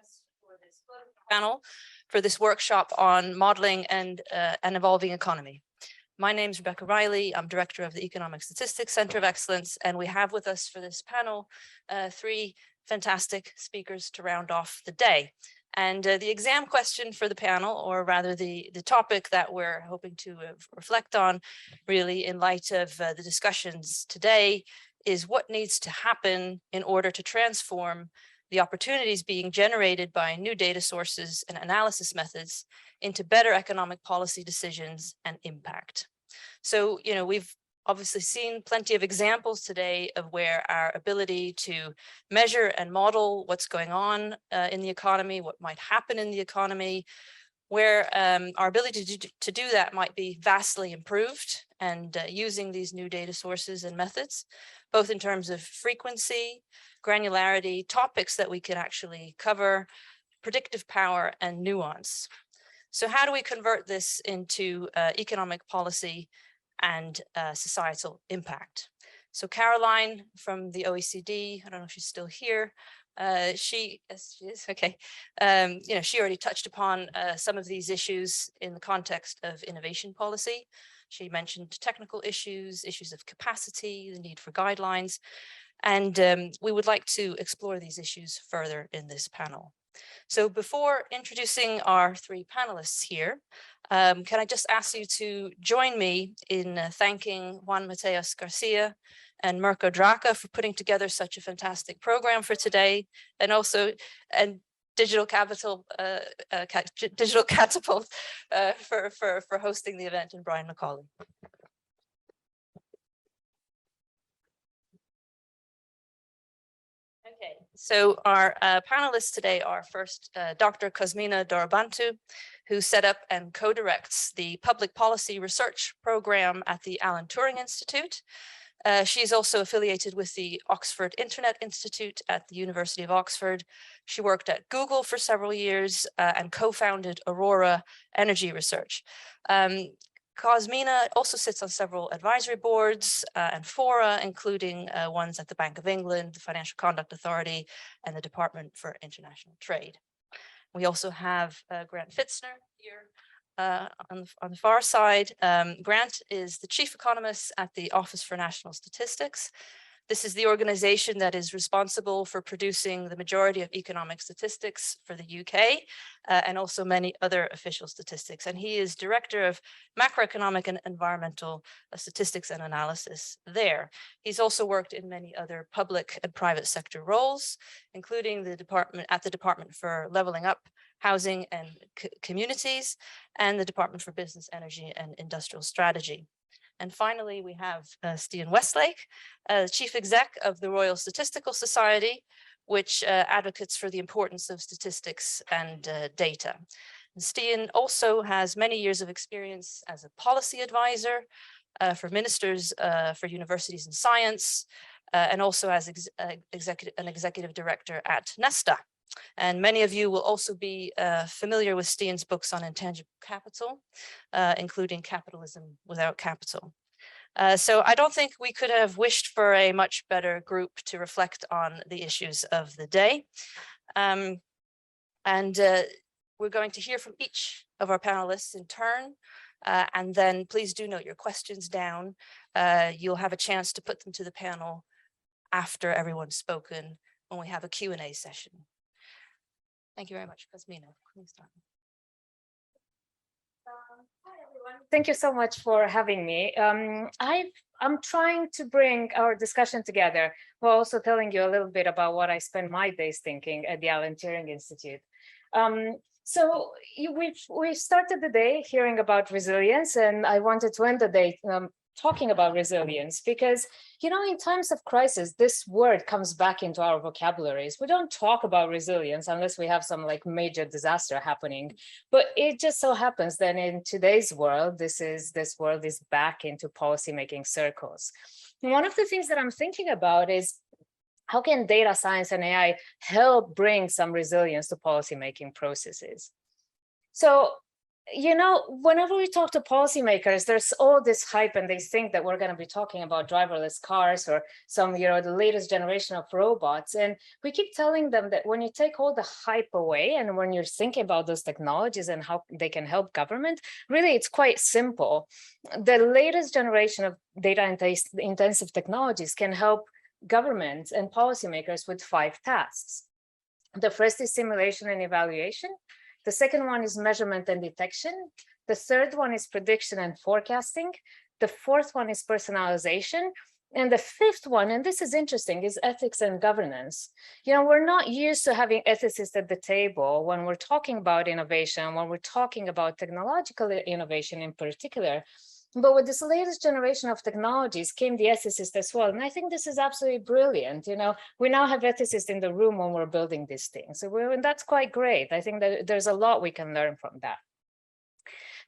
guest for this panel for this workshop on modeling and an evolving economy. My name is Rebecca Riley. I'm director of the Economic Statistics Center of Excellence, and we have with us for this panel three fantastic speakers to round off the day. And the exam question for the panel, or rather the topic that we're hoping to reflect on really in light of the discussions today, is what needs to happen in order to transform the opportunities being generated by new data sources and analysis methods into better economic policy decisions and impact. So, we've obviously seen plenty of examples today of where our ability to measure and model what's going on in the economy, what might happen in the economy, where our ability to do that might be vastly improved, and using these new data sources and methods, both in terms of frequency, granularity, topics that we can actually cover, predictive power, and nuance. So how do we convert this into economic policy and societal impact? So Caroline from the OECD, I don't know if she's still here. Yes, she is, okay. She already touched upon some of these issues in the context of innovation policy. She mentioned technical issues, issues of capacity, the need for guidelines, and we would like to explore these issues further in this panel. So before introducing our three panelists here, can I just ask you to join me in thanking Juan Mateus Garcia and Mirko Draka for putting together such a fantastic program for today, and also Digital Catapult for hosting the event, and Brian McCauley. Okay, so our panelists today are first Dr. Cosmina Dorobantu, who set up and co-directs the Public Policy Research Program at the Alan Turing Institute. She's also affiliated with the Oxford Internet Institute at the University of Oxford. She worked at Google for several years and co-founded Aurora Energy Research. Cosmina also sits on several advisory boards and fora, including ones at the Bank of England, the Financial Conduct Authority, and the Department for International Trade. We also have Grant Fitzner here on the far side. Grant is the chief economist at the Office for National Statistics. This is the organization that is responsible for producing the majority of economic statistics for the UK and also many other official statistics. And he is director of macroeconomic and environmental statistics and analysis there. He's also worked in many other public and private sector roles, including the Department for Leveling Up, Housing and Communities, and the Department for Business, Energy and Industrial Strategy. And finally, we have Stian Westlake, chief exec of the Royal Statistical Society, which advocates for the importance of statistics and data. And Stian also has many years of experience as a policy advisor for ministers for universities and science, and also as an executive director at Nesta. And many of you will also be familiar with Stian's books on intangible capital, including Capitalism Without Capital. So I don't think we could have wished for a much better group to reflect on the issues of the day. We're going to hear from each of our panelists in turn. And then please do note your questions down. You'll have a chance to put them to the panel after everyone's spoken when we have a Q&A session. Thank you very much, Cosmina. Please start. Hi, everyone. Thank you so much for having me. I'm trying to bring our discussion together while also telling you a little bit about what I spend my days thinking at the Alan Turing Institute. So we started the day hearing about resilience, and I wanted to end the day talking about resilience because, in times of crisis, this word comes back into our vocabularies. We don't talk about resilience unless we have some major disaster happening. But it just so happens that in today's world, this world is back into policymaking circles. And one of the things that I'm thinking about is how can data science and AI help bring some resilience to policymaking processes? So you know, whenever we talk to policymakers, there's all this hype and they think that we're going to be talking about driverless cars or some, you know, the latest generation of robots. And we keep telling them that when you take all the hype away and when you're thinking about those technologies and how they can help government, really, it's quite simple. The latest generation of data-intensive technologies can help governments and policymakers with 5 tasks. The first is simulation and evaluation. The second one is measurement and detection. The third one is prediction and forecasting. The fourth one is personalization. And the fifth one, and this is interesting, is ethics and governance. You know, we're not used to having ethicists at the table when we're talking about innovation, when we're talking about technological innovation in particular. But with this latest generation of technologies came the ethicists as well. And I think this is absolutely brilliant. You know, we now have ethicists in the room when we're building these things. So and that's quite great. I think that there's a lot we can learn from that.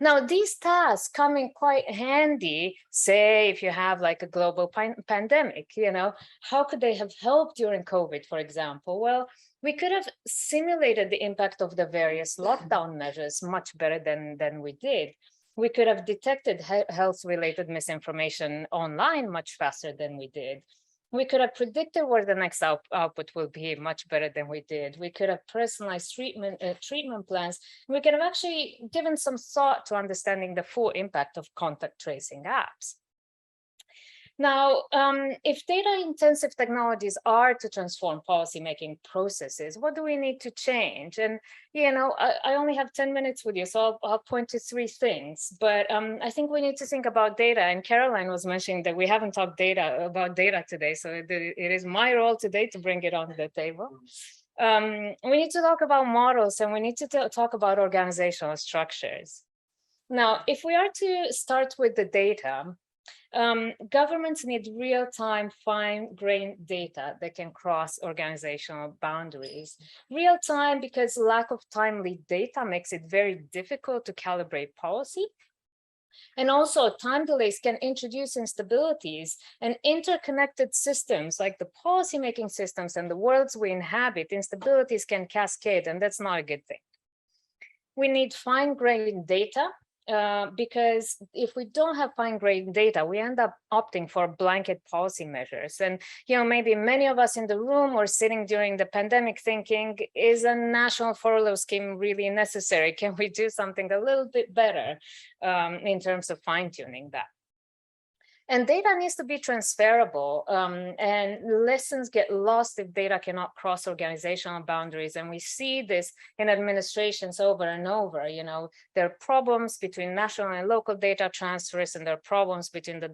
Now, these tasks come in quite handy, say, if you have like a global pandemic, you know, how could they have helped during COVID, for example? Well, we could have simulated the impact of the various lockdown measures much better than we did. We could have detected health-related misinformation online much faster than we did. We could have predicted where the next output will be much better than we did. We could have personalized treatment plans. We could have actually given some thought to understanding the full impact of contact tracing apps. Now, if data-intensive technologies are to transform policymaking processes, what do we need to change? And, you know, I only have 10 minutes with you, so I'll point to 3 things. But I think we need to think about data. And Caroline was mentioning that we haven't talked about data today, so it is my role today to bring it on the table. We need to talk about models, and we need to talk about organizational structures. Now, if we are to start with the data, governments need real-time, fine-grained data that can cross organizational boundaries. Real-time because lack of timely data makes it very difficult to calibrate policy. And also, time delays can introduce instabilities, and interconnected systems like the policymaking systems and the worlds we inhabit, instabilities can cascade, and that's not a good thing. We need fine-grained data. Because if we don't have fine-grained data, we end up opting for blanket policy measures. And, you know, maybe many of us in the room were sitting during the pandemic thinking, is a national furlough scheme really necessary? Can we do something a little bit better in terms of fine-tuning that? And data needs to be transferable, and lessons get lost if data cannot cross organizational boundaries. And we see this in administrations over and over. You know, there are problems between national and local data transfers, and there are problems between the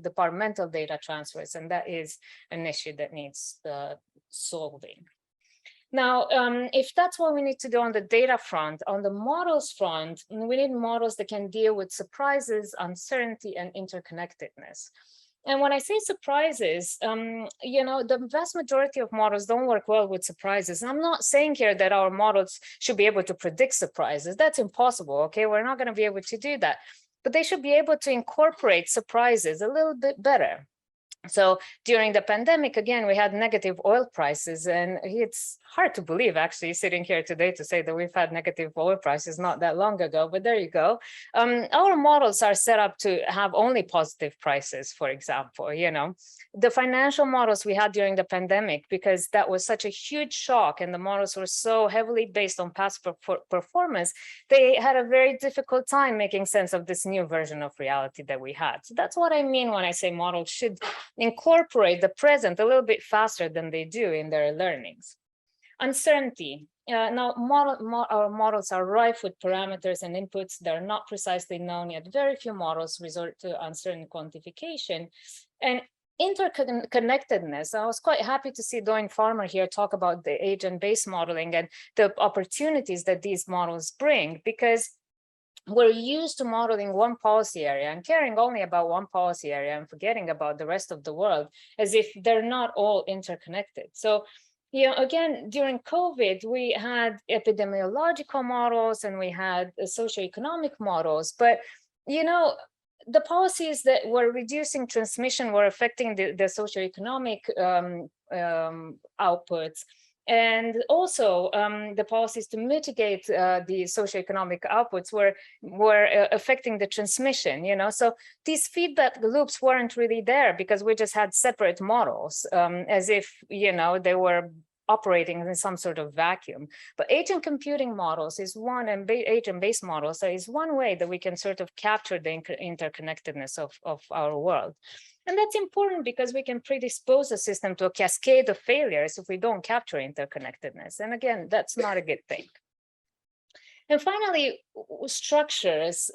departmental data transfers, and that is an issue that needs solving. Now, if that's what we need to do on the data front, on the models front, we need models that can deal with surprises, uncertainty, and interconnectedness. And when I say surprises, you know, the vast majority of models don't work well with surprises. And I'm not saying here that our models should be able to predict surprises. That's impossible, okay? We're not going to be able to do that. But they should be able to incorporate surprises a little bit better. So during the pandemic, again, we had negative oil prices, and it's hard to believe actually sitting here today to say that we've had negative oil prices not that long ago, but there you go. Our models are set up to have only positive prices, for example. You know, the financial models we had during the pandemic, because that was such a huge shock and the models were so heavily based on past performance, they had a very difficult time making sense of this new version of reality that we had. So that's what I mean when I say models should incorporate the present a little bit faster than they do in their learnings. Uncertainty. Now, our models are rife with parameters and inputs that are not precisely known yet. Very few models resort to uncertain quantification. And interconnectedness. I was quite happy to see Doing Farmer here talk about the agent-based modeling and the opportunities that these models bring, because we're used to modeling one policy area and caring only about one policy area and forgetting about the rest of the world as if they're not all interconnected. So, you know, again, during COVID, we had epidemiological models and we had socioeconomic models, but, you know, the policies that were reducing transmission were affecting the socioeconomic outputs. And also the policies to mitigate the socioeconomic outputs were affecting the transmission, so these feedback loops weren't really there because we just had separate models, as if, they were operating in some sort of vacuum. But agent computing models is one, and agent-based models is one way that we can sort of capture the interconnectedness of our world. And that's important because we can predispose a system to a cascade of failures if we don't capture interconnectedness. And again, that's not a good thing. And finally, structures.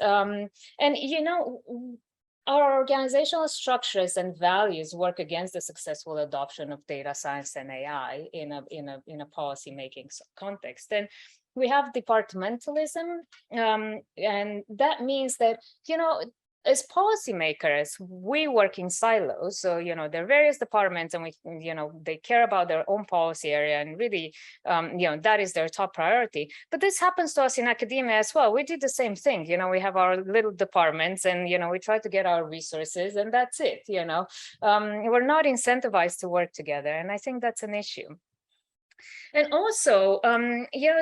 Our organizational structures and values work against the successful adoption of data science and AI in a policy-making context. And we have departmentalism, and that means that, as policymakers, we work in silos. So, there are various departments, and they care about their own policy area, and really, that is their top priority. But this happens to us in academia as well. We did the same thing. We have our little departments, and we try to get our resources, and that's it. We're not incentivized to work together, and I think that's an issue. And also,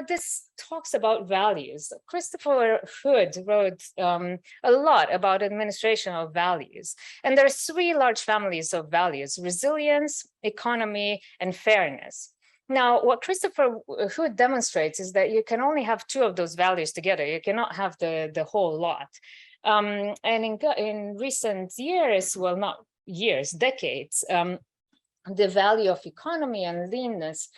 this talks about values. Christopher Hood wrote a lot about administration of values. And there are 3 large families of values: resilience, economy, and fairness. Now, what Christopher Hood demonstrates is that you can only have 2 of those values together. You cannot have the whole lot. And in recent years, well, not years, decades, the value of economy and leanness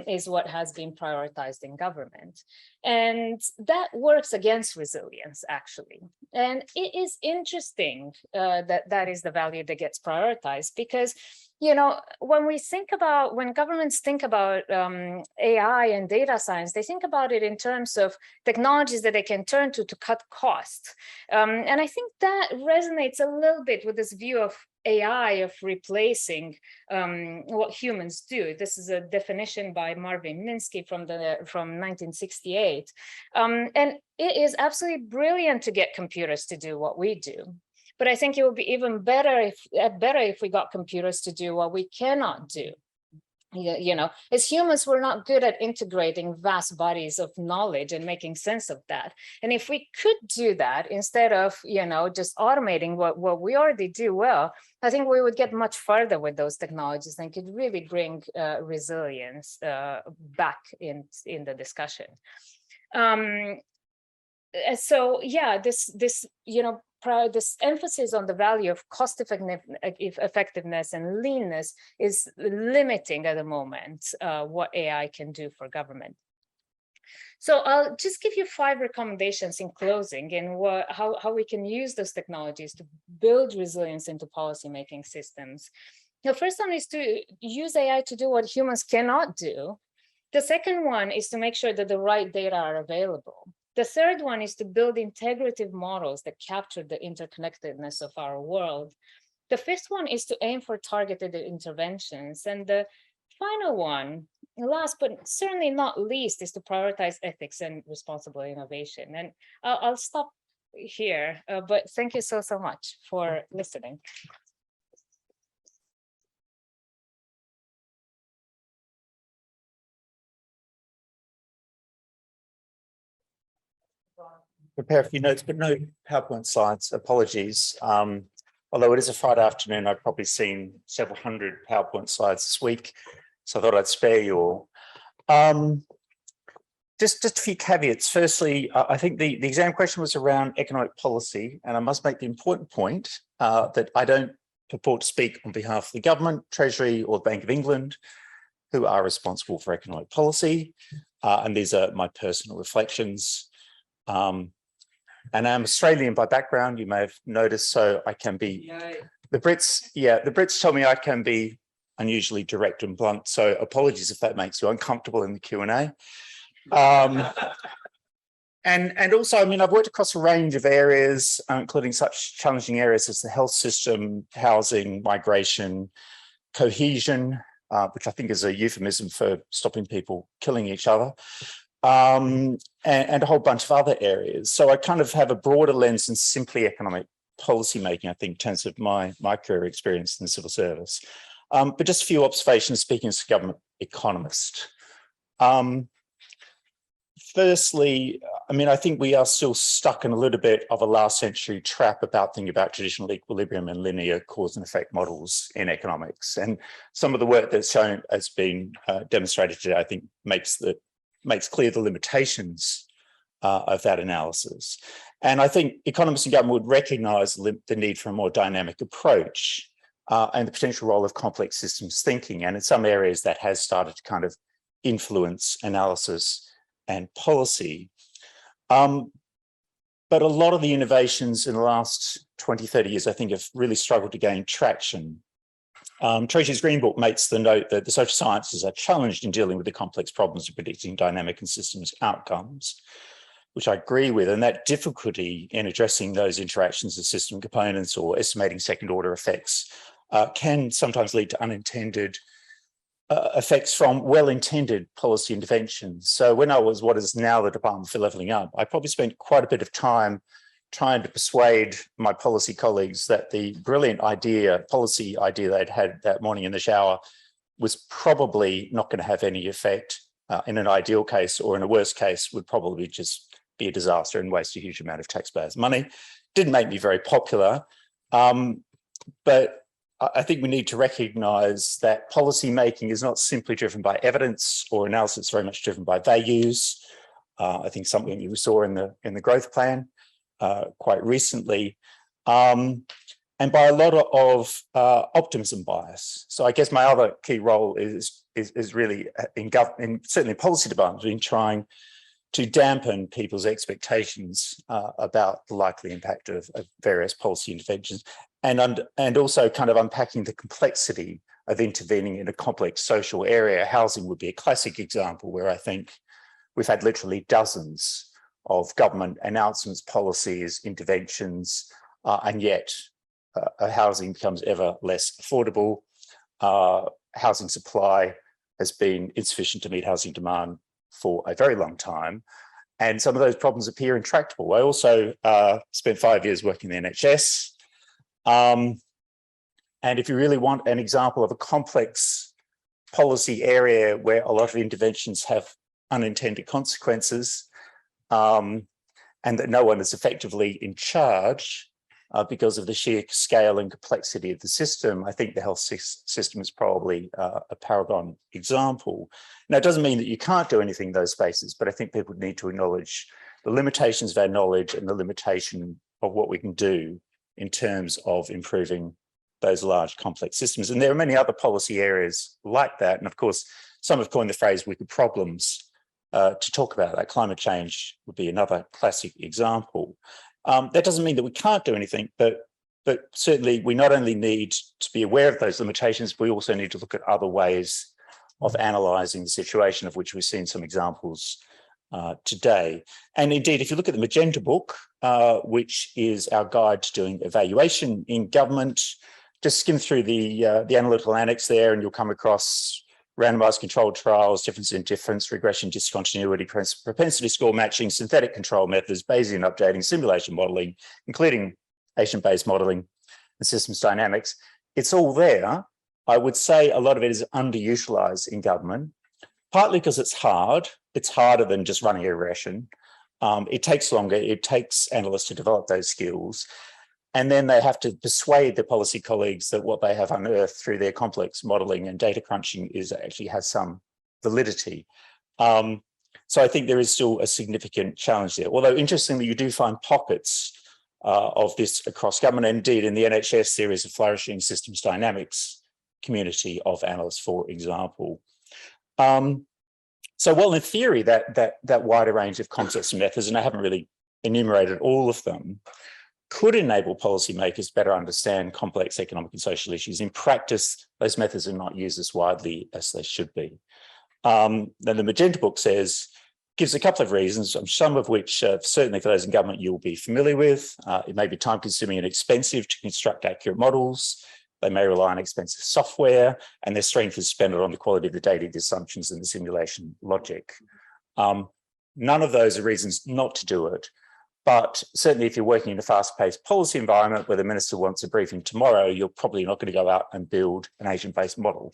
is what has been prioritized in government. And that works against resilience, actually. And it is interesting that is the value that gets prioritized, because, when governments think about AI and data science, they think about it in terms of technologies that they can turn to cut costs. And I think that resonates a little bit with this view of AI of replacing what humans do. This is a definition by Marvin Minsky from 1968. And it is absolutely brilliant to get computers to do what we do. But I think it would be even better if we got computers to do what we cannot do. As humans, we're not good at integrating vast bodies of knowledge and making sense of that. And if we could do that instead of, just automating what we already do well, I think we would get much further with those technologies and could really bring resilience back in the discussion. So yeah, this emphasis on the value of cost effectiveness and leanness is limiting at the moment what AI can do for government. So I'll just give you 5 recommendations in closing, and how we can use those technologies to build resilience into policymaking systems. The first one is to use AI to do what humans cannot do. The second one is to make sure that the right data are available. The third one is to build integrative models that capture the interconnectedness of our world. The 5th one is to aim for targeted interventions. And the final one, last but certainly not least, is to prioritize ethics and responsible innovation. And I'll stop here, but thank you so much for listening. Prepare a few notes, but no PowerPoint slides. Apologies. Although it is a Friday afternoon, I've probably seen several hundred PowerPoint slides this week, so I thought I'd spare you all. Just a few caveats. Firstly, I think the exam question was around economic policy, and I must make the important point that I don't purport to speak on behalf of the government, Treasury, or the Bank of England, who are responsible for economic policy, and these are my personal reflections. And I'm Australian by background, you may have noticed, so I can be, the Brits tell me I can be unusually direct and blunt, so apologies if that makes you uncomfortable in the Q&A. And also, I mean, I've worked across a range of areas, including such challenging areas as the health system, housing, migration, cohesion, which I think is a euphemism for stopping people killing each other. And a whole bunch of other areas. So I kind of have a broader lens than simply economic policy making, I think, in terms of my career experience in the civil service. But just a few observations speaking as a government economist. Firstly, I mean, I think we are still stuck in a little bit of a last century trap about thinking about traditional equilibrium and linear cause and effect models in economics. And some of the work that's shown has been demonstrated today, I think, makes clear the limitations of that analysis. And I think economists and government would recognise the need for a more dynamic approach and the potential role of complex systems thinking. And in some areas that has started to kind of influence analysis and policy. But a lot of the innovations in the last 20, 30 years, I think, have really struggled to gain traction. Tracy's Green Book makes the note that the social sciences are challenged in dealing with the complex problems of predicting dynamic and systems outcomes, which I agree with. And that difficulty in addressing those interactions of system components or estimating second-order effects can sometimes lead to unintended effects from well-intended policy interventions. So when I was what is now the Department for Levelling Up, I probably spent quite a bit of time trying to persuade my policy colleagues that the brilliant policy idea they'd had that morning in the shower was probably not going to have any effect in an ideal case, or in a worst case would probably just be a disaster and waste a huge amount of taxpayers' money. Didn't make me very popular, but I think we need to recognise that policy making is not simply driven by evidence or analysis, it's very much driven by values. I think something you saw in the growth plan quite recently, and by a lot of optimism bias. So I guess my other key role is really certainly in policy departments, in trying to dampen people's expectations about the likely impact of various policy interventions, and also kind of unpacking the complexity of intervening in a complex social area. Housing would be a classic example where I think we've had literally dozens of government announcements, policies, interventions, and yet housing becomes ever less affordable. Housing supply has been insufficient to meet housing demand for a very long time. And some of those problems appear intractable. I also spent 5 years working in the NHS. And if you really want an example of a complex policy area where a lot of interventions have unintended consequences, and that no one is effectively in charge because of the sheer scale and complexity of the system, I think the health system is probably a paragon example. Now, it doesn't mean that you can't do anything in those spaces, but I think people need to acknowledge the limitations of our knowledge and the limitation of what we can do in terms of improving those large complex systems. And there are many other policy areas like that. And of course, some have coined the phrase wicked problems to talk about that. Climate change would be another classic example. That doesn't mean that we can't do anything, but certainly we not only need to be aware of those limitations, we also need to look at other ways of analysing the situation, of which we've seen some examples today. And indeed, if you look at the Magenta book, which is our guide to doing evaluation in government, just skim through the analytical annex there and you'll come across randomized controlled trials, difference in difference, regression, discontinuity, propensity score matching, synthetic control methods, Bayesian updating, simulation modelling, including agent-based modelling and systems dynamics. It's all there. I would say a lot of it is underutilised in government, partly because it's hard. It's harder than just running a regression. It takes longer. It takes analysts to develop those skills. And then they have to persuade their policy colleagues that what they have unearthed through their complex modelling and data crunching actually has some validity. So I think there is still a significant challenge there. Although interestingly, you do find pockets of this across government. Indeed, in the NHS, there is a flourishing systems dynamics community of analysts, for example. So while in theory, that wider range of concepts and methods, and I haven't really enumerated all of them, could enable policymakers better understand complex economic and social issues. In practice, those methods are not used as widely as they should be. Then the Magenta book gives a couple of reasons, some of which certainly for those in government you'll be familiar with. It may be time consuming and expensive to construct accurate models. They may rely on expensive software, and their strength is dependent on the quality of the data, the assumptions, and the simulation logic. None of those are reasons not to do it. But certainly if you're working in a fast-paced policy environment where the minister wants a briefing tomorrow, you're probably not going to go out and build an agent-based model.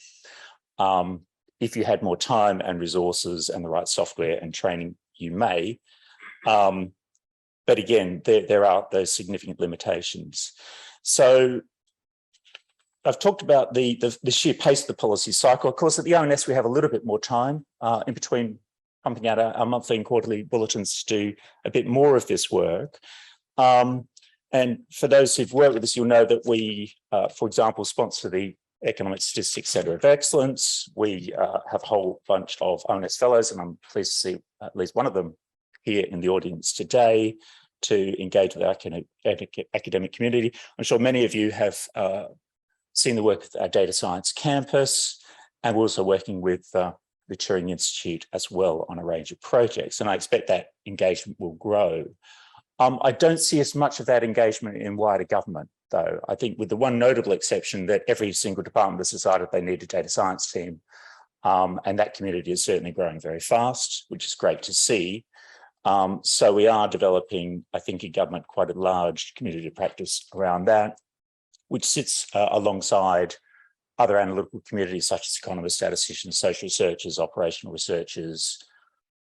if you had more time and resources and the right software and training, you may. But again, there are those significant limitations. So I've talked about the sheer pace of the policy cycle. Of course, at the ONS, we have a little bit more time in between pumping out our monthly and quarterly bulletins to do a bit more of this work. And for those who've worked with us, you'll know that we, for example, sponsor the Economic Statistics Centre of Excellence. We have a whole bunch of ONS fellows, and I'm pleased to see at least one of them here in the audience today to engage with our academic community. I'm sure many of you have seen the work of our data science campus, and we're also working with the Turing Institute as well on a range of projects, and I expect that engagement will grow. I don't see as much of that engagement in wider government, though. I think with the one notable exception that every single department has decided they need a data science team, and that community is certainly growing very fast, which is great to see. So we are developing, I think, in government quite a large community of practice around that, which sits alongside other analytical communities such as economists, statisticians, social researchers, operational researchers,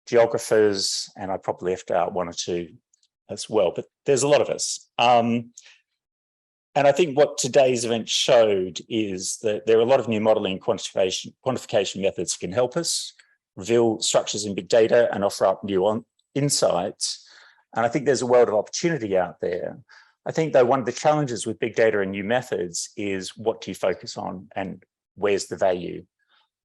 geographers, and I probably left out one or two as well, but there's a lot of us. And I think what today's event showed is that there are a lot of new modelling and quantification methods that can help us reveal structures in big data and offer up new insights. And I think there's a world of opportunity out there. I think, though, one of the challenges with big data and new methods is what do you focus on and where's the value?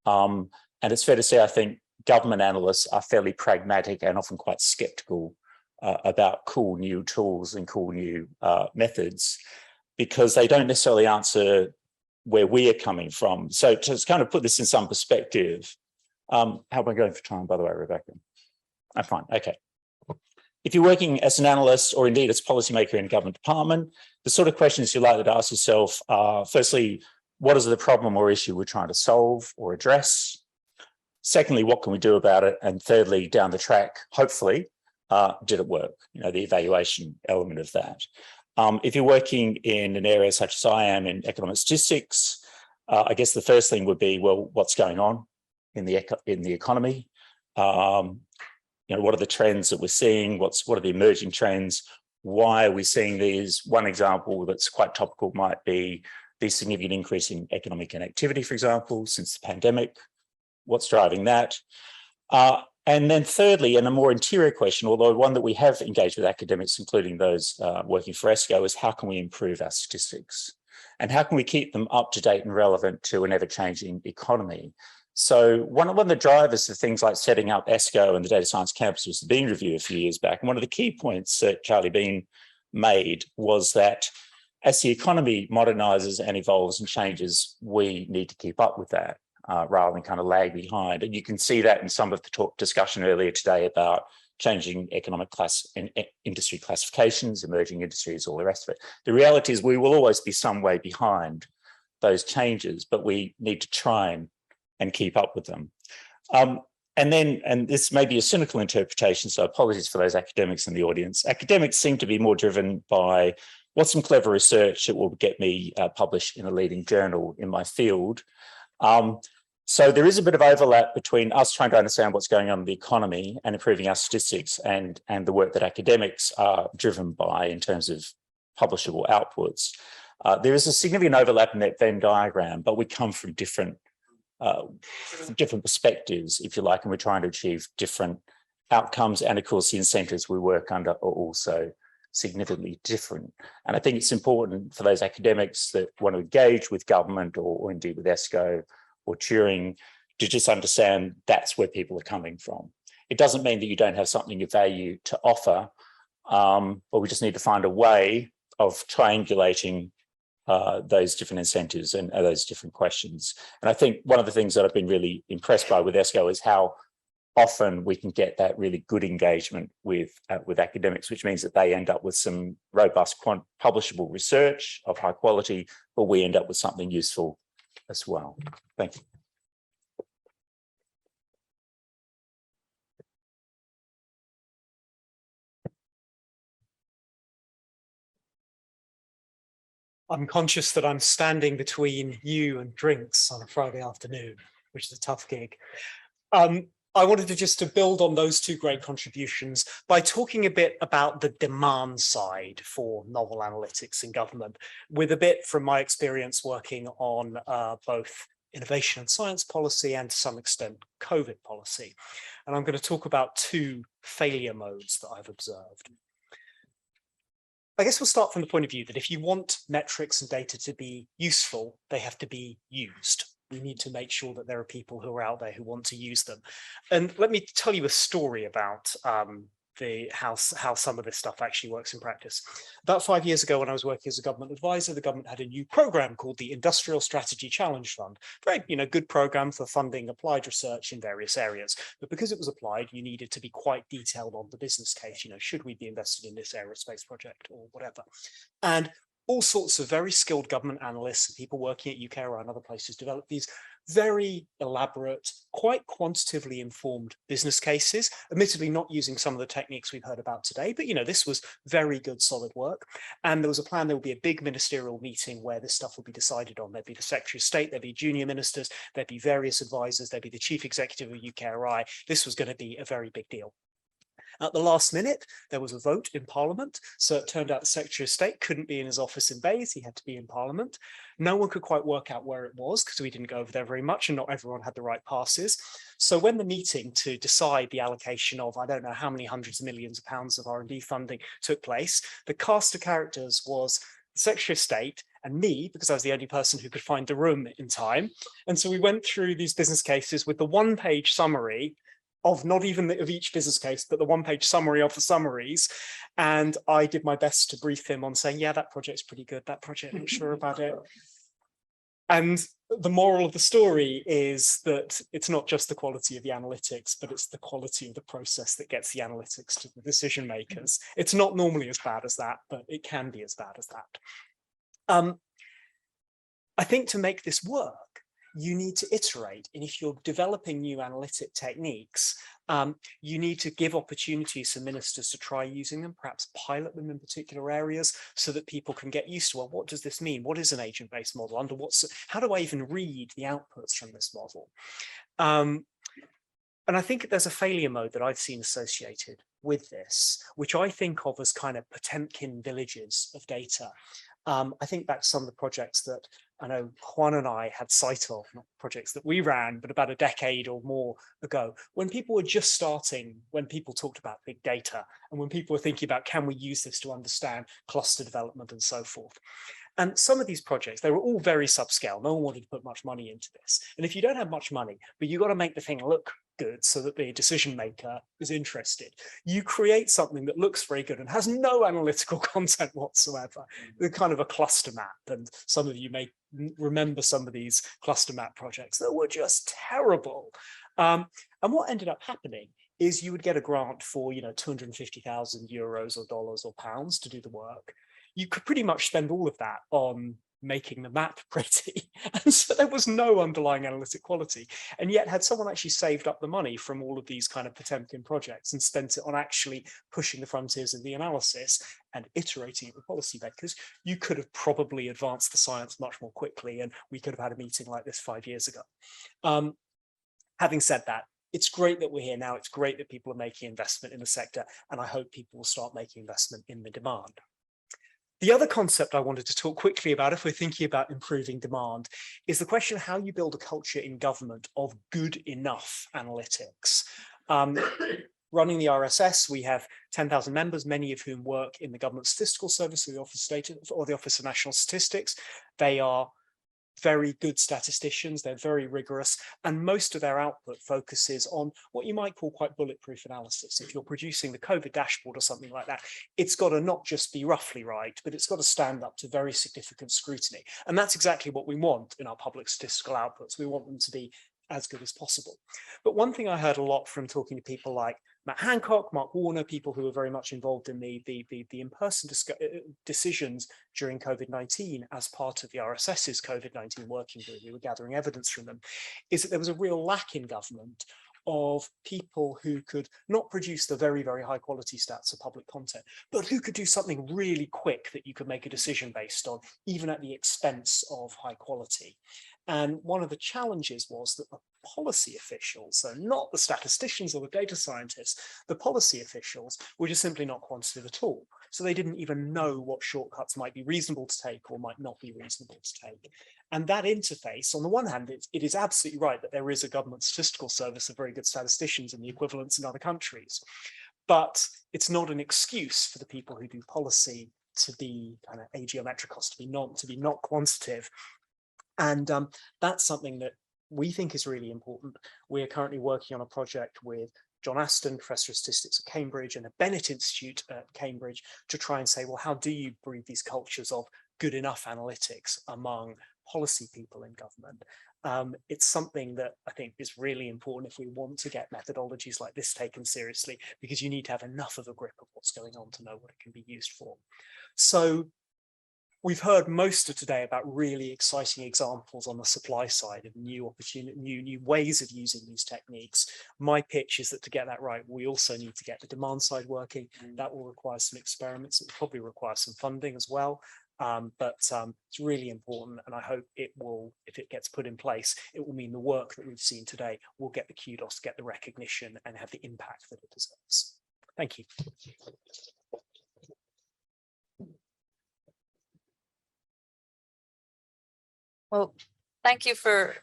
And it's fair to say, I think government analysts are fairly pragmatic and often quite skeptical about cool new tools and cool new methods, because they don't necessarily answer where we are coming from. So to kind of put this in some perspective, how am I going for time, by the way, Rebecca? I'm fine, okay. If you're working as an analyst or indeed as a policymaker in a government department, the sort of questions you're likely to ask yourself are, firstly, what is the problem or issue we're trying to solve or address? Secondly, what can we do about it? And thirdly, down the track, hopefully, did it work? You know, the evaluation element of that. If you're working in an area such as I am in economic statistics, I guess the first thing would be, well, what's going on in the economy? You know, what are the trends that we're seeing? What are the emerging trends? Why are we seeing these? One example that's quite topical might be the significant increase in economic inactivity, for example, since the pandemic. What's driving that? And then thirdly, and a more interior question, although one that we have engaged with academics, including those working for ESCoE, is how can we improve our statistics? And how can we keep them up to date and relevant to an ever-changing economy? So one of the drivers of things like setting up ESCoE and the Data Science Campus was the Bean Review a few years back. And one of the key points that Charlie Bean made was that as the economy modernizes and evolves and changes, we need to keep up with that rather than kind of lag behind. And you can see that in some of the discussion earlier today about changing economic class and industry classifications, emerging industries, all the rest of it. The reality is we will always be some way behind those changes, but we need to try and keep up with them. And this may be a cynical interpretation, so apologies for those academics in the audience. Academics seem to be more driven by what's some clever research that will get me published in a leading journal in my field. So there is a bit of overlap between us trying to understand what's going on in the economy and improving our statistics and the work that academics are driven by in terms of publishable outputs. There is a significant overlap in that Venn diagram, but we come from different perspectives, if you like, and we're trying to achieve different outcomes. And of course, the incentives we work under are also significantly different. And I think it's important for those academics that want to engage with government or indeed with ESCoE or Turing to just understand that's where people are coming from. It doesn't mean that you don't have something of value to offer, but we just need to find a way of triangulating those different incentives and those different questions. And I think one of the things that I've been really impressed by with ESCoE is how often we can get that really good engagement with academics, which means that they end up with some robust publishable research of high quality, but we end up with something useful as well. Thank you. I'm conscious that I'm standing between you and drinks on a Friday afternoon. which is a tough gig. I wanted to build on those two great contributions by talking a bit about the demand side for novel analytics in government, with a bit from my experience working on both innovation and science policy and to some extent COVID policy. And I'm going to talk about two failure modes that I've observed. I guess we'll start from the point of view that if you want metrics and data to be useful, they have to be used. We need to make sure that there are people who are out there who want to use them. And let me tell you a story about how some of this stuff actually works in practice. About 5 years ago, when I was working as a government advisor, the government had a new program called the Industrial Strategy Challenge Fund. Very, good program for funding applied research in various areas. But because it was applied, you needed to be quite detailed on the business case. Should we be invested in this aerospace project or whatever? And all sorts of very skilled government analysts and people working at UKRI and other places developed these very elaborate, quite quantitatively informed business cases, admittedly not using some of the techniques we've heard about today, but this was very good, solid work. And there was a plan, there would be a big ministerial meeting where this stuff would be decided on. There'd be the Secretary of State, there'd be junior ministers, there'd be various advisors, there'd be the chief executive of UKRI. This was going to be a very big deal. At the last minute, there was a vote in Parliament. So it turned out the Secretary of State couldn't be in his office in Bays. He had to be in Parliament. No one could quite work out where it was because we didn't go over there very much and not everyone had the right passes. So when the meeting to decide the allocation of, I don't know how many hundreds of millions of pounds of R&D funding took place, the cast of characters was the Secretary of State and me, because I was the only person who could find the room in time. And so we went through these business cases with the one-page summary of not even of each business case, but the one-page summary of the summaries. And I did my best to brief him on saying, yeah, that project's pretty good. That project, I'm not sure about it. And the moral of the story is that it's not just the quality of the analytics, but it's the quality of the process that gets the analytics to the decision makers. It's not normally as bad as that, but it can be as bad as that. I think to make this work, you need to iterate. And if you're developing new analytic techniques, you need to give opportunities for ministers to try using them, perhaps pilot them in particular areas so that people can get used to, well, what does this mean? What is an agent-based model? How do I even read the outputs from this model? And I think there's a failure mode that I've seen associated with this, which I think of as kind of Potemkin villages of data. I think back to some of the projects that I know Juan and I had sight of, not projects that we ran, but about a decade or more ago, when people were just starting, when people talked about big data, and when people were thinking about, can we use this to understand cluster development and so forth. And some of these projects, they were all very subscale. No one wanted to put much money into this. And if you don't have much money, but you've got to make the thing look good so that the decision maker is interested, you create something that looks very good and has no analytical content whatsoever. The kind of a cluster map. And some of you may remember some of these cluster map projects that were just terrible. And what ended up happening is you would get a grant for, 250,000 euros or dollars or pounds to do the work. You could pretty much spend all of that on making the map pretty. And so there was no underlying analytic quality. And yet had someone actually saved up the money from all of these kind of Potemkin projects and spent it on actually pushing the frontiers of the analysis and iterating the policy makers, you could have probably advanced the science much more quickly. And we could have had a meeting like this 5 years ago. Having said that, it's great that we're here now. It's great that people are making investment in the sector. And I hope people will start making investment in the demand. The other concept I wanted to talk quickly about, if we're thinking about improving demand, is the question of how you build a culture in government of good enough analytics. Running the RSS, we have 10,000 members, many of whom work in the government statistical service or the Office of National Statistics. They are very good statisticians, they're very rigorous, and most of their output focuses on what you might call quite bulletproof analysis. If you're producing the COVID dashboard or something like that, it's got to not just be roughly right, but it's got to stand up to very significant scrutiny. And that's exactly what we want in our public statistical outputs. We want them to be as good as possible. But one thing I heard a lot from talking to people like Matt Hancock, Mark Warner, people who were very much involved in the in-person decisions during COVID-19 as part of the RSS's COVID-19 working group, we were gathering evidence from them, is that there was a real lack in government of people who could not produce the very, very high quality stats of public content, but who could do something really quick that you could make a decision based on, even at the expense of high quality. And one of the challenges was that the policy officials, so not the statisticians or the data scientists, the policy officials were just simply not quantitative at all. So they didn't even know what shortcuts might be reasonable to take or might not be reasonable to take. And that interface, on the one hand, it is absolutely right that there is a government statistical service of very good statisticians and the equivalents in other countries. But it's not an excuse for the people who do policy to be kind of agiometricos, to be not quantitative. And that's something that we think is really important. We're currently working on a project with John Aston, Professor of Statistics at Cambridge, and the Bennett Institute at Cambridge to try and say, well, how do you breed these cultures of good enough analytics among policy people in government? It's something that I think is really important if we want to get methodologies like this taken seriously, because you need to have enough of a grip of what's going on to know what it can be used for. So we've heard most of today about really exciting examples on the supply side of new ways of using these techniques. My pitch is that to get that right, we also need to get the demand side working. That will require some experiments. It will probably require some funding as well. But it's really important, and I hope it will, if it gets put in place, it will mean the work that we've seen today will get the kudos, get the recognition, and have the impact that it deserves. Thank you. Well, thank you for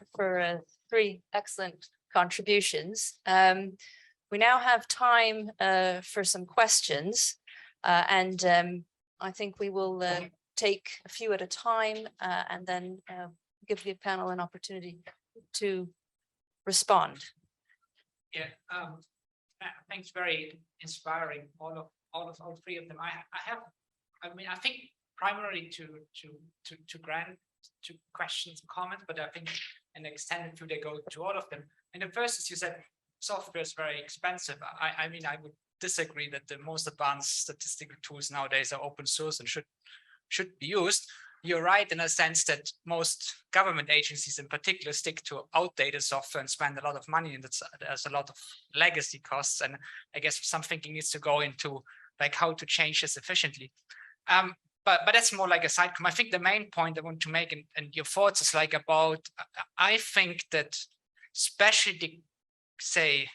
3 excellent contributions. We now have time for some questions, and I think we will take a few at a time and then give the panel an opportunity to respond. Yeah, thanks. Very inspiring. All 3 of them. I think primarily to grant 2 questions and comments, but I think an extended view they go to all of them. And the first is, you said software is very expensive. I mean, I would disagree that the most advanced statistical tools nowadays are open source and should be used. You're right in a sense that most government agencies in particular stick to outdated software and spend a lot of money, and there's a lot of legacy costs. And I guess some thinking needs to go into like how to change this efficiently. But that's more like a side comment. I think the main point I want to make and your thoughts is like about, I think that especially the, say,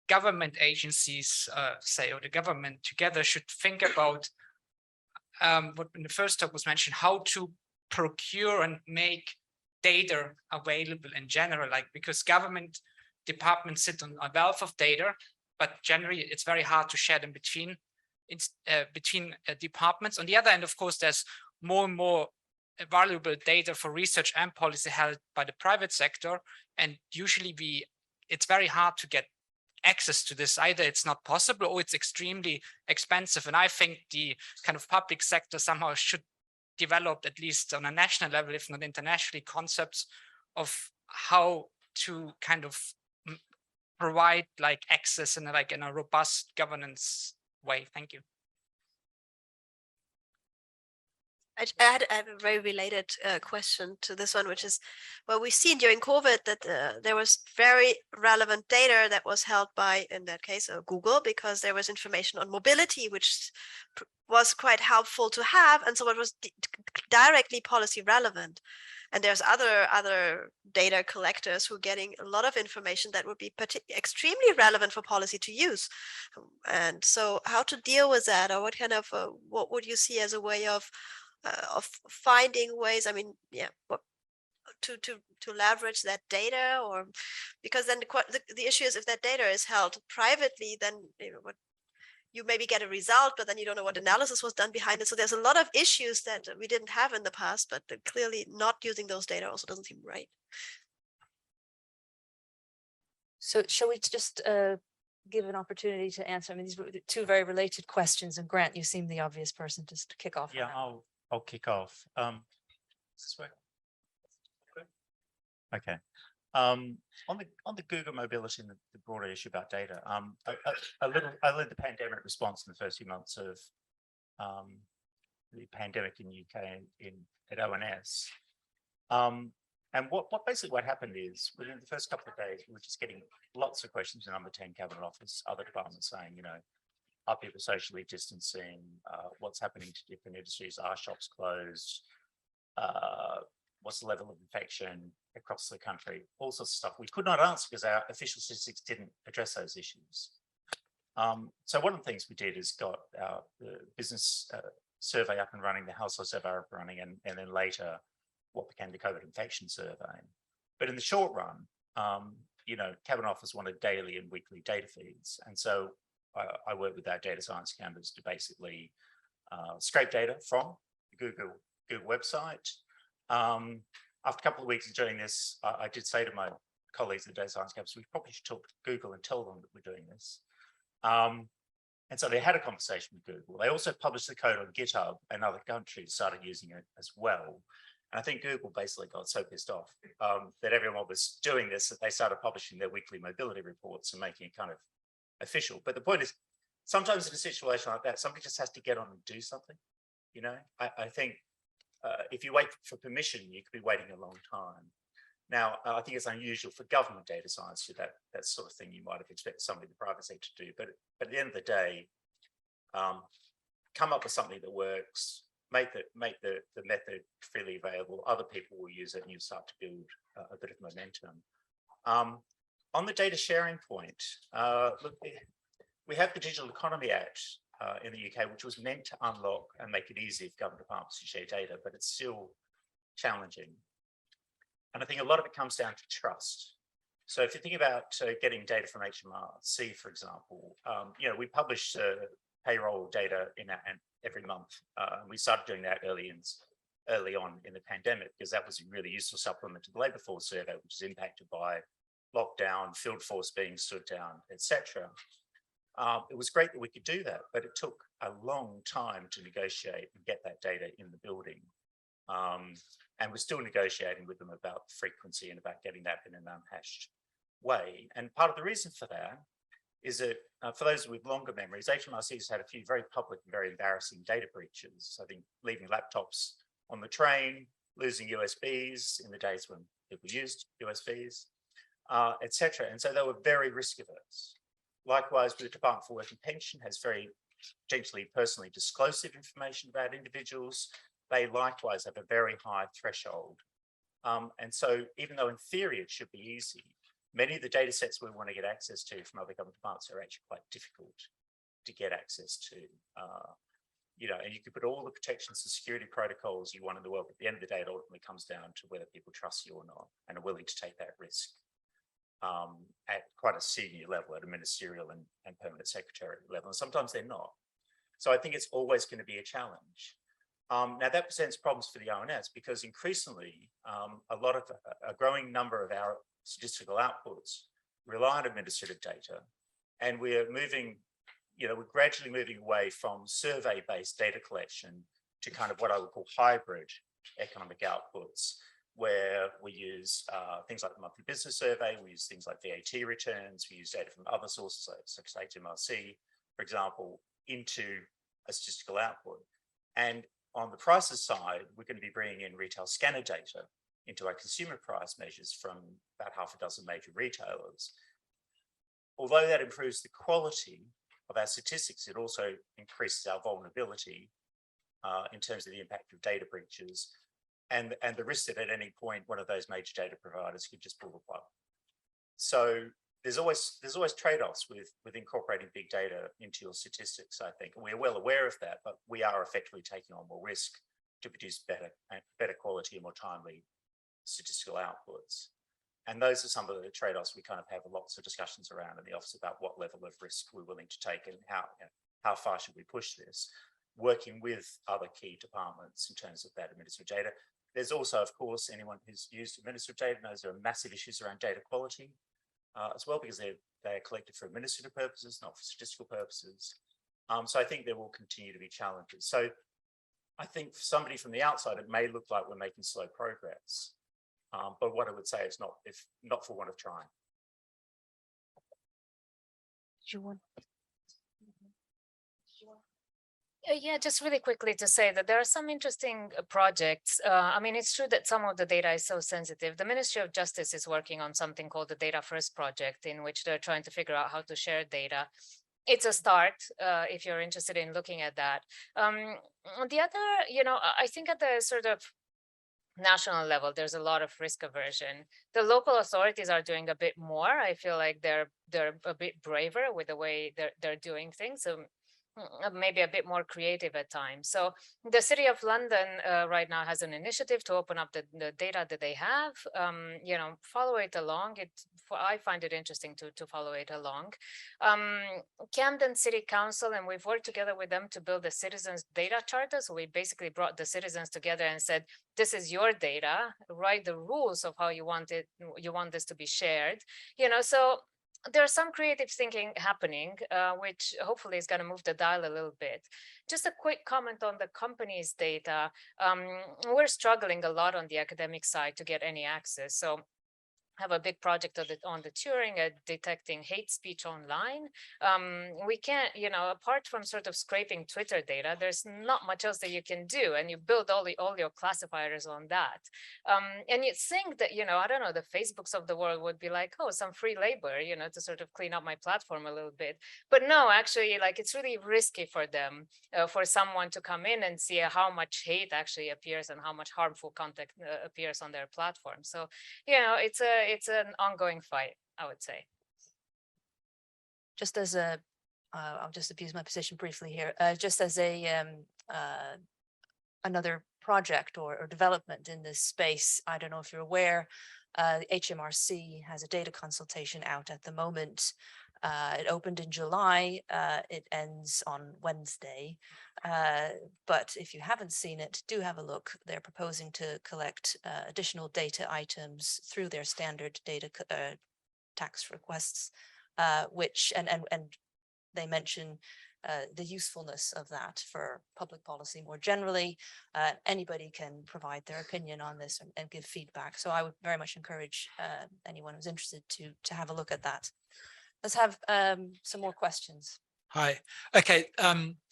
government agencies, or the government together should think about what in the first talk was mentioned, how to procure and make data available in general, like because government departments sit on a wealth of data, but generally it's very hard to share them between departments. On the other end, of course, there's more and more valuable data for research and policy held by the private sector, and usually it's very hard to get access to this. Either it's not possible or it's extremely expensive. And I think the kind of public sector somehow should develop, at least on a national level, if not internationally, concepts of how to kind of provide like access in a robust governance way. Thank you. I have a very related question to this one, which is, well, we've seen during COVID that there was very relevant data that was held by, in that case, Google, because there was information on mobility, which was quite helpful to have, and so it was directly policy relevant. And there's other data collectors who are getting a lot of information that would be extremely relevant for policy to use. And so, how to deal with that, or what kind of what would you see as a way of finding ways? I mean, yeah, to leverage that data, or because then the issue is if that data is held privately, then you maybe get a result, but then you don't know what analysis was done behind it. So there's a lot of issues that we didn't have in the past, but clearly not using those data also doesn't seem right. So shall we just give an opportunity to answer? I mean, these were 2 very related questions, and Grant, you seem the obvious person just to kick off. Yeah, I'll kick off. This way. Okay. On the Google mobility and the broader issue about data, I led the pandemic response in the first few months of the pandemic in the UK at ONS. And what happened is within the first couple of days, we were just getting lots of questions in number 10 Cabinet Office, other departments saying, are people socially distancing? What's happening to different industries? Are shops closed? what's the level of infection across the country, all sorts of stuff. We could not answer because our official statistics didn't address those issues. So one of the things we did is got our business survey up and running, the household survey up and running, and then later what became the COVID infection survey. But in the short run, you know, Cabinet Office wanted daily and weekly data feeds. And so I worked with our data science accountants to basically scrape data from the Google website. After a couple of weeks of doing this, I did say to my colleagues at the data science campus, we probably should talk to Google and tell them that we're doing this. And so they had a conversation with Google. They also published the code on GitHub, and other countries started using it as well. And I think Google basically got so pissed off that everyone was doing this that they started publishing their weekly mobility reports and making it kind of official. But the point is, sometimes in a situation like that, somebody just has to get on and do something. You know, I think if you wait for permission, you could be waiting a long time. Now, I think it's unusual for government data science to do that sort of thing. You might have expected somebody in the private sector to do, but at the end of the day, come up with something that works, make the method freely available. Other people will use it, and you start to build a bit of momentum. On the data sharing point, look, we have the Digital Economy Act in the UK, which was meant to unlock and make it easy for government departments to share data, but it's still challenging. And I think a lot of it comes down to trust. So if you think about getting data from HMRC, for example, you know, we publish payroll data every month. We started doing that early on in the pandemic, because that was a really useful supplement to the labour force survey, which is impacted by lockdown, field force being stood down, etc. It was great that we could do that, but it took a long time to negotiate and get that data in the building. And we're still negotiating with them about frequency and about getting that in an unhashed way. And part of the reason for that is that for those with longer memories, HMRC has had a few very public and very embarrassing data breaches. I think leaving laptops on the train, losing USBs in the days when people used USBs, etc. And so they were very risk averse. Likewise, with the Department for Work and Pension has very potentially personally disclosive information about individuals. They likewise have a very high threshold. And so even though in theory it should be easy, many of the data sets we want to get access to from other government departments are actually quite difficult to get access to. You know, and you could put all the protections and security protocols you want in the world, but at the end of the day, it ultimately comes down to whether people trust you or not and are willing to take that risk at quite a senior level, at a ministerial and permanent secretariat level. And sometimes they're not. So I think it's always going to be a challenge. Now that presents problems for the ONS, because increasingly a growing number of our statistical outputs rely on administrative data, and we're moving, you know, we're gradually moving away from survey-based data collection to kind of what I would call hybrid economic outputs, where we use things like the monthly business survey, we use things like VAT returns, we use data from other sources such as HMRC, for example, into a statistical output. And on the prices side, we're going to be bringing in retail scanner data into our consumer price measures from about half a dozen major retailers. Although that improves the quality of our statistics, it also increases our vulnerability in terms of the impact of data breaches and the risk that at any point one of those major data providers could just pull the plug. So there's always trade-offs with incorporating big data into your statistics, I think. And we're well aware of that, but we are effectively taking on more risk to produce better quality and more timely statistical outputs. And those are some of the trade-offs we kind of have lots of discussions around in the office about what level of risk we're willing to take and how far should we push this, working with other key departments in terms of that administrative data. There's also, of course, anyone who's used administrative data knows there are massive issues around data quality as well, because they are collected for administrative purposes, not for statistical purposes. So I think there will continue to be challenges. So I think for somebody from the outside, it may look like we're making slow progress. But what I would say is not for want of trying. Yeah, just really quickly to say that there are some interesting projects. I mean, it's true that some of the data is so sensitive. The Ministry of Justice is working on something called the Data First Project, in which they're trying to figure out how to share data. It's a start if you're interested in looking at that. On the other, you know, I think at the sort of national level, there's a lot of risk aversion. The local authorities are doing a bit more. I feel like they're a bit braver with the way they're doing things. So maybe a bit more creative at times. So the City of London right now has an initiative to open up the data that they have, you know, follow it along. I find it interesting to follow it along. Camden City Council, and we've worked together with them to build the citizens data charter. So we basically brought the citizens together and said, this is your data, write the rules of how you want this to be shared, you know. So there's some creative thinking happening, which hopefully is going to move the dial a little bit. Just a quick comment on the company's data. We're struggling a lot on the academic side to get any access. So have a big project on the Turing at detecting hate speech online. We can't, you know, apart from sort of scraping Twitter data, there's not much else that you can do, and you build all your classifiers on that. And you'd think that, you know, I don't know, the Facebooks of the world would be like, oh, some free labor, you know, to sort of clean up my platform a little bit. But no, actually, like, it's really risky for them, for someone to come in and see how much hate actually appears and how much harmful content appears on their platform. So, you know, it's an ongoing fight, I would say. Just as a, I'll just abuse my position briefly here, just as a another project or development in this space. I don't know if you're aware, HMRC has a data consultation out at the moment. It opened in July, it ends on Wednesday. But if you haven't seen it, do have a look. They're proposing to collect additional data items through their standard data tax requests, which, and they mention the usefulness of that for public policy more generally. Anybody can provide their opinion on this and give feedback. So I would very much encourage anyone who's interested to have a look at that. Let's have some more questions. Hi. Okay.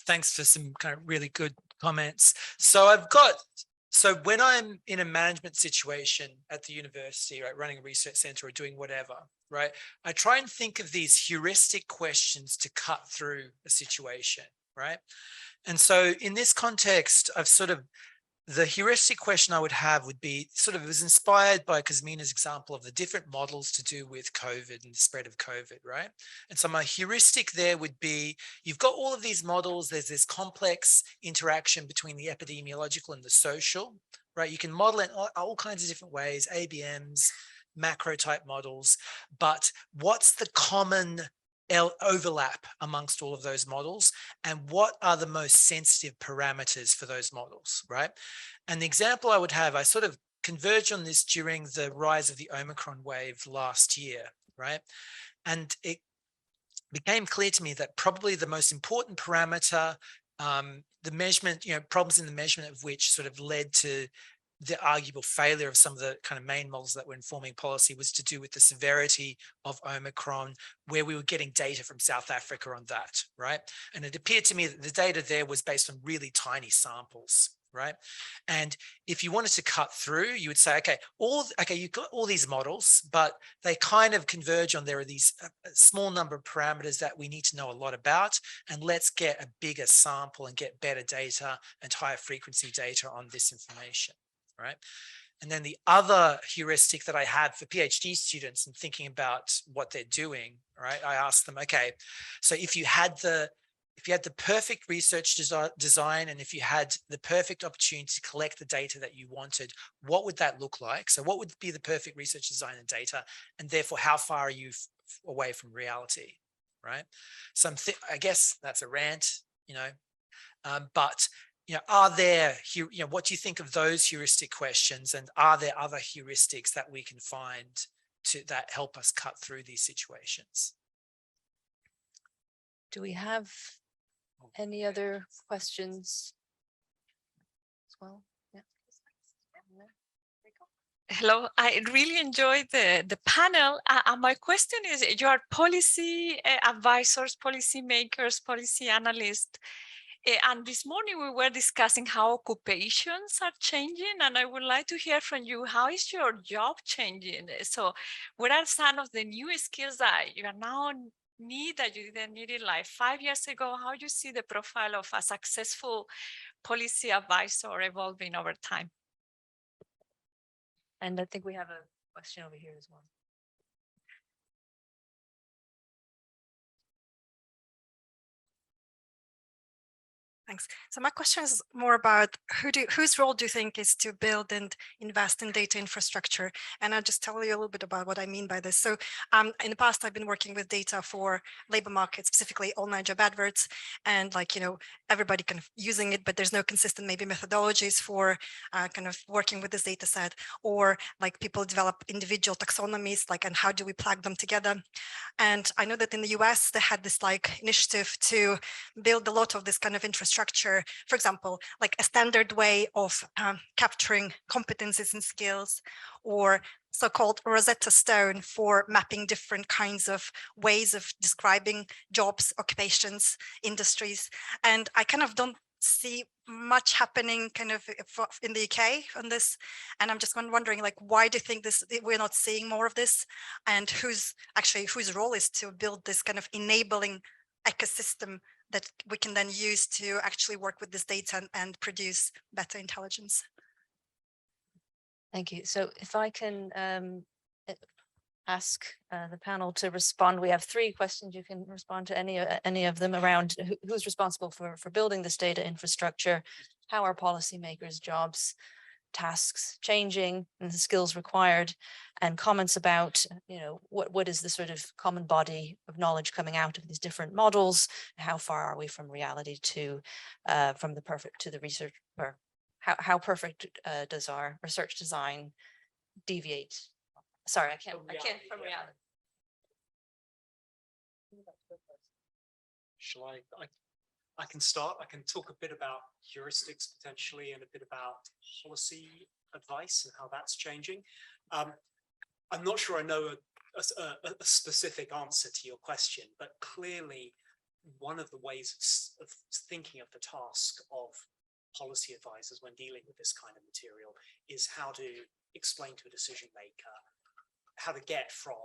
Thanks for some kind of really good comments. So when I'm in a management situation at the university, right, running a research center or doing whatever, right, I try and think of these heuristic questions to cut through a situation, right? And so in this context, the heuristic question I would have would be it was inspired by Kuzmina's example of the different models to do with COVID and the spread of COVID, right? And so my heuristic there would be, you've got all of these models, there's this complex interaction between the epidemiological and the social, right? You can model it all kinds of different ways, ABMs, macro type models, but what's the common overlap amongst all of those models, and what are the most sensitive parameters for those models, right? And the example I would have, I sort of converged on this during the rise of the Omicron wave last year, right? And it became clear to me that probably the most important parameter, the measurement, problems in the measurement of which sort of led to the arguable failure of some of the kind of main models that were informing policy, was to do with the severity of Omicron, where we were getting data from South Africa on that, right? And it appeared to me that the data there was based on really tiny samples, right? And if you wanted to cut through, you would say, okay, you've got all these models, but they kind of converge on, there are these small number of parameters that we need to know a lot about, and let's get a bigger sample and get better data and higher frequency data on this information. Right. And then the other heuristic that I had for PhD students and thinking about what they're doing, right, I asked them, okay, so if you had the perfect research design, and if you had the perfect opportunity to collect the data that you wanted, what would that look like? So what would be the perfect research design and data, and therefore how far are you away from reality, right? So I guess that's a rant, but are there, what do you think of those heuristic questions, and are there other heuristics that we can find that help us cut through these situations? Do we have any other questions as well? Yeah. Hello, I really enjoyed the panel. My question is, you are policy advisors, policy makers, policy analysts. And this morning we were discussing how occupations are changing, and I would like to hear from you, how is your job changing? So what are some of the new skills that you are now need that you didn't need it like 5 years ago? How do you see the profile of a successful policy advisor evolving over time? And I think we have a question over here as well. Thanks. So my question is more about whose role do you think is to build and invest in data infrastructure? And I'll just tell you a little bit about what I mean by this. So in the past, I've been working with data for labor market, specifically online job adverts, and like, you know, everybody kind of using it, but there's no consistent maybe methodologies for kind of working with this data set, or like people develop individual taxonomies, like, and how do we plug them together? And I know that in the US, they had this like initiative to build a lot of this kind of infrastructure. For example, like a standard way of capturing competencies and skills, or so-called Rosetta Stone for mapping different kinds of ways of describing jobs, occupations, industries. And I kind of don't see much happening kind of in the UK on this. And I'm just wondering, like, why do you think we're not seeing more of this? And whose role is to build this kind of enabling ecosystem that we can then use to actually work with this data and produce better intelligence? Thank you. So if I can ask the panel to respond. We have 3 questions. You can respond to any of them around who's responsible for building this data infrastructure, how are policymakers' jobs, tasks changing, and the skills required, and comments about, you know, what is the sort of common body of knowledge coming out of these different models, how far are we from reality to from the perfect to the research, or how perfect does our research design deviate? Sorry, I can't from reality. Shall I can start. I can talk a bit about heuristics potentially, and a bit about policy advice and how that's changing. I'm not sure I know a specific answer to your question, but clearly one of the ways of thinking of the task of policy advisors when dealing with this kind of material is how to explain to a decision maker how to get from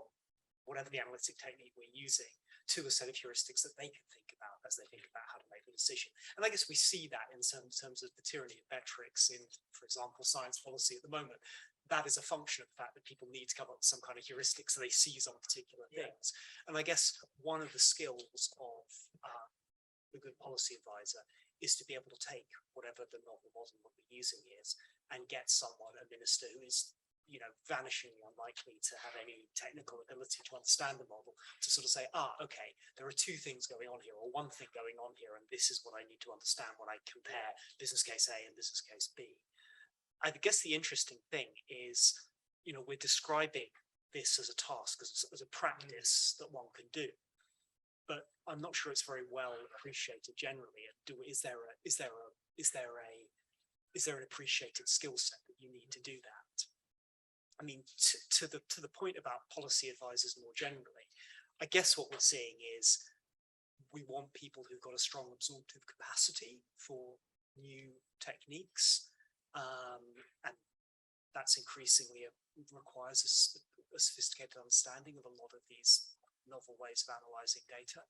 whatever the analytic technique we're using to a set of heuristics that they can think about as they think about how to make a decision. And I guess we see that in terms of the tyranny of metrics in, for example, science policy at the moment. That is a function of the fact that people need to come up with some kind of heuristic so they seize on particular things. And I guess one of the skills of a good policy advisor is to be able to take whatever the novel model that we're using is and get someone, a minister who is, you know, vanishingly unlikely to have any technical ability to understand the model, to sort of say, okay, there are 2 things going on here, or 1 thing going on here, and this is what I need to understand when I compare business case A and business case B. I guess the interesting thing is, you know, we're describing this as a task, as a practice that one can do, but I'm not sure it's very well appreciated generally. Is there an appreciated skill set that you need to do that? I mean, to the point about policy advisors more generally, I guess what we're seeing is we want people who've got a strong absorptive capacity for new techniques, and that's increasingly requires a sophisticated understanding of a lot of these novel ways of analysing data.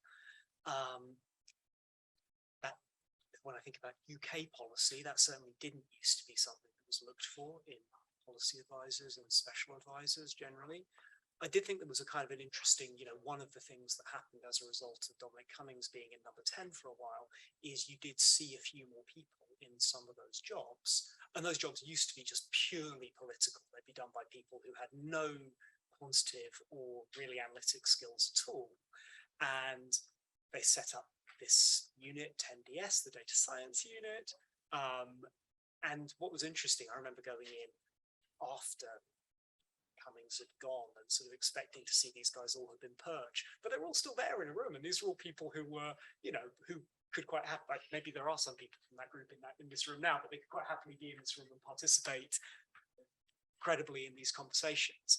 That, when I think about UK policy, that certainly didn't used to be something that was looked for in policy advisors and special advisors generally. I did think there was a kind of an interesting, you know, one of the things that happened as a result of Dominic Cummings being in number 10 for a while is you did see a few more people in some of those jobs. And those jobs used to be just purely political. They'd be done by people who had no quantitative or really analytic skills at all. And they set up this unit, 10DS, the data science unit. And what was interesting, I remember going in after Cummings had gone and sort of expecting to see these guys all have been purged, but they were all still there in a room, and these were all people who were, you know, who could quite happily, maybe there are some people from that group in this room now, but they could quite happily be in this room and participate credibly in these conversations.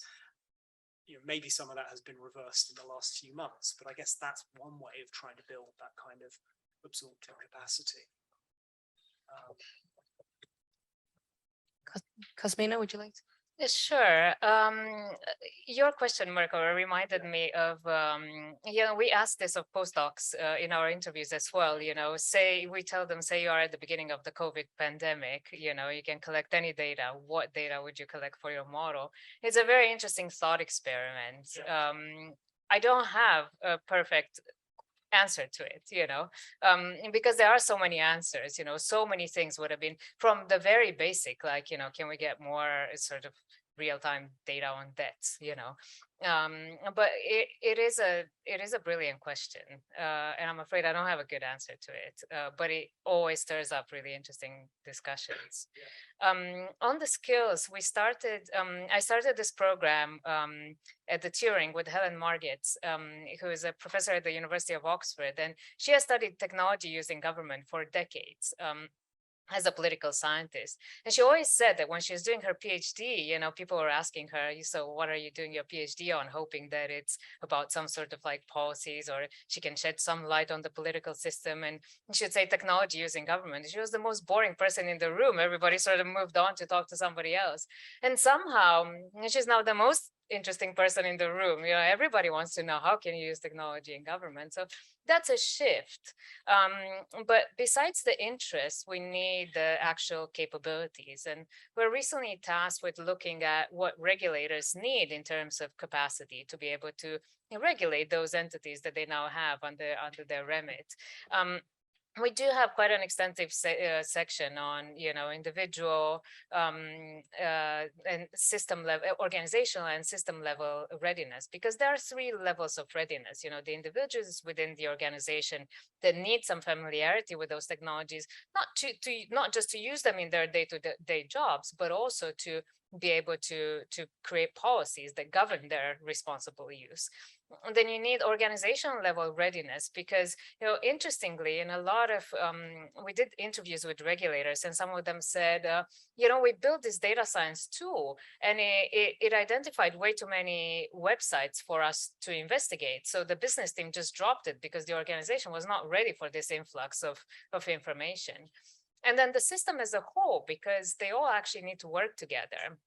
You know, maybe some of that has been reversed in the last few months, but I guess that's one way of trying to build that kind of absorptive capacity. Cosmina, would you like to? Sure. Your question, Mirko, reminded me of, we asked this of postdocs in our interviews as well, we tell them, say you are at the beginning of the COVID pandemic, you can collect any data. What data would you collect for your model? It's a very interesting thought experiment. I don't have a perfect answer to it, because there are so many answers, so many things would have been from the very basic, like, can we get more sort of real-time data on debts, but it is a brilliant question, and I'm afraid I don't have a good answer to it, but it always stirs up really interesting discussions. On the skills, I started this program at the Turing with Helen Margits, who is a professor at the University of Oxford, and she has studied technology using government for decades. As a political scientist. And she always said that when she was doing her PhD, people were asking her, so what are you doing your PhD on? Hoping that it's about some sort of like policies, or she can shed some light on the political system. And she would say technology using government. She was the most boring person in the room. Everybody sort of moved on to talk to somebody else. And somehow she's now the most interesting person in the room. Everybody wants to know, how can you use technology in government? So that's a shift. But besides the interest, we need the actual capabilities. And we're recently tasked with looking at what regulators need in terms of capacity to be able to regulate those entities that they now have under their remit. We do have quite an extensive section on, individual and system level, organizational and system level readiness, because there are 3 levels of readiness. The individuals within the organization that need some familiarity with those technologies, not just to use them in their day-to-day jobs, but also to be able to create policies that govern their responsible use. And then you need organizational level readiness, because interestingly, in a lot of we did interviews with regulators, and some of them said, we built this data science tool, and it identified way too many websites for us to investigate. So the business team just dropped it because the organization was not ready for this influx of information. And then the system as a whole, because they all actually need to work together.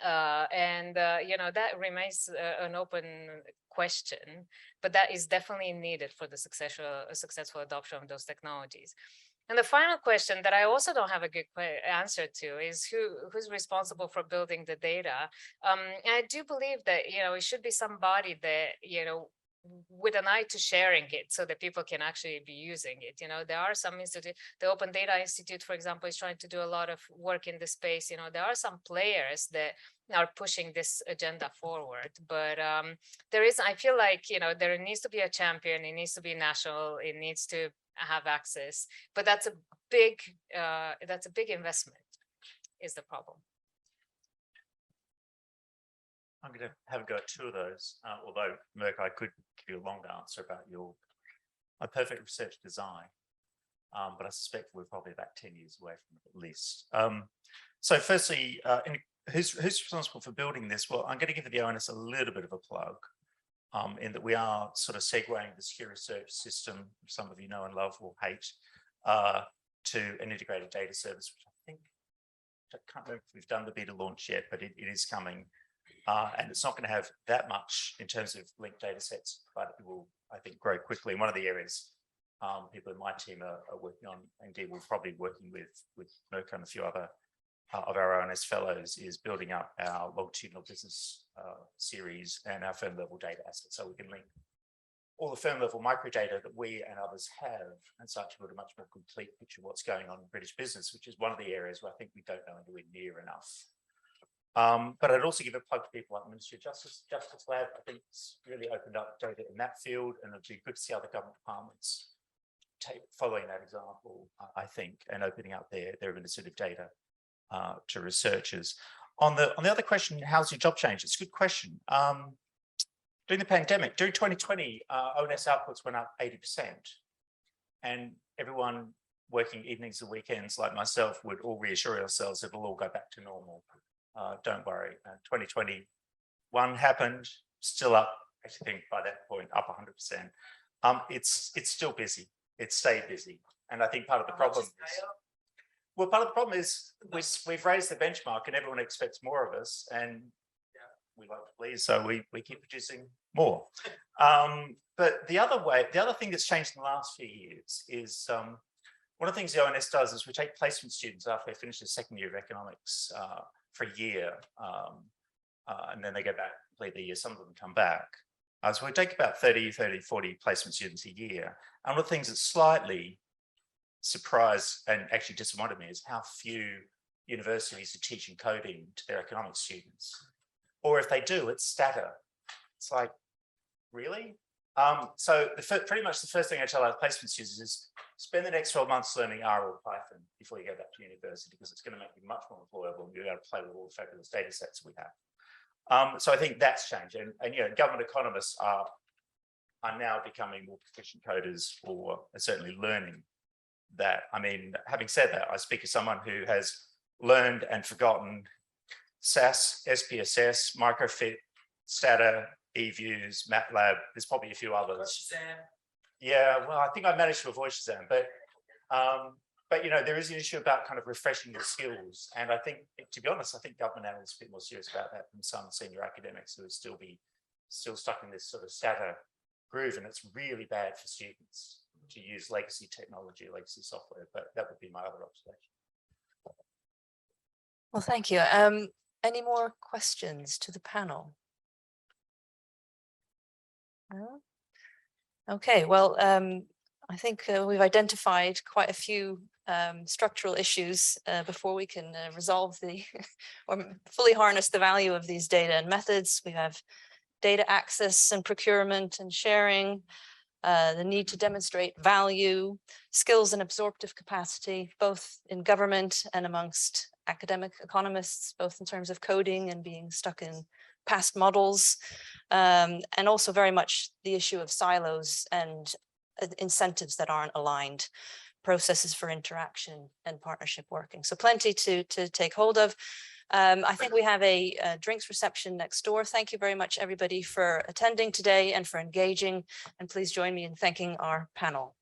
That remains an open question, but that is definitely needed for the successful adoption of those technologies. And the final question that I also don't have a good answer to is who's responsible for building the data. And I do believe that, it should be somebody that, with an eye to sharing it so that people can actually be using it. There are some institutes, the Open Data Institute, for example, is trying to do a lot of work in this space. There are some players that are pushing this agenda forward, but I feel like, there needs to be a champion, it needs to be national, it needs to have access, but that's a big investment is the problem. I'm going to have a go at 2 of those, although, Merck, I could give you a longer answer about my perfect research design, but I suspect we're probably about 10 years away from it at least. So firstly, who's responsible for building this? Well, I'm going to give the ONS a little bit of a plug, in that we are sort of segueing the secure research system, some of you know and love or hate, to an integrated data service, which I can't remember if we've done the beta launch yet, but it is coming. And it's not going to have that much in terms of linked data sets, but it will, I think, grow quickly. And one of the areas people in my team are working on, indeed we're probably working with Merck and a few other of our ONS fellows, is building up our longitudinal business series and our firm level data assets, so we can link all the firm level microdata that we and others have, and start to build a much more complete picture of what's going on in British business, which is one of the areas where I think we don't know anywhere near enough. But I'd also give a plug to people like the Ministry of Justice Lab. I think it's really opened up data in that field, and it'd be good to see other government departments following that example, I think, and opening up their administrative data to researchers. On the other question, how's your job change? It's a good question. During the pandemic, during 2020, ONS outputs went up 80%, and everyone working evenings and weekends like myself would all reassure ourselves it'll all go back to normal. Don't worry. 2021 happened, still up, I think by that point, up 100%. It's still busy. It stayed busy. And I think part of the problem is Well, part of the problem is we've raised the benchmark and everyone expects more of us, and we like to please, so we keep producing more. But the other thing that's changed in the last few years is one of the things the ONS does is we take placement students after they finish their second year of economics for a year, and then they go back, complete the year. Some of them come back. So we take about 30, 40 placement students a year. And one of the things that slightly surprised and actually disappointed me is how few universities are teaching coding to their economics students. Or if they do, it's Stata. It's like, really? So pretty much the first thing I tell our placement students is spend the next 12 months learning R or Python before you go back to university, because it's going to make you much more employable and you're able to play with all the fabulous data sets we have. So I think that's changed. And you know, government economists are now becoming more proficient coders, or are certainly learning that. I mean, having said that, I speak as someone who has learned and forgotten SAS, SPSS, microfit, Stata, eViews, MATLAB. There's probably a few others. Yeah, well, I think I managed to avoid Shazam, but you know, there is an issue about kind of refreshing the skills. And I think, to be honest, I think government analysts are a bit more serious about that than some senior academics who are still stuck in this sort of Stata groove. And it's really bad for students to use legacy technology, legacy software. But that would be my other observation. Well, thank you. Any more questions to the panel? No? Okay, well, I think we've identified quite a few structural issues before we can resolve or fully harness the value of these data and methods. We have data access and procurement and sharing, the need to demonstrate value, skills and absorptive capacity, both in government and amongst academic economists, both in terms of coding and being stuck in past models, and also very much the issue of silos and incentives that aren't aligned, processes for interaction and partnership working. So plenty to take hold of. I think we have a drinks reception next door. Thank you very much, everybody, for attending today and for engaging. And please join me in thanking our panel.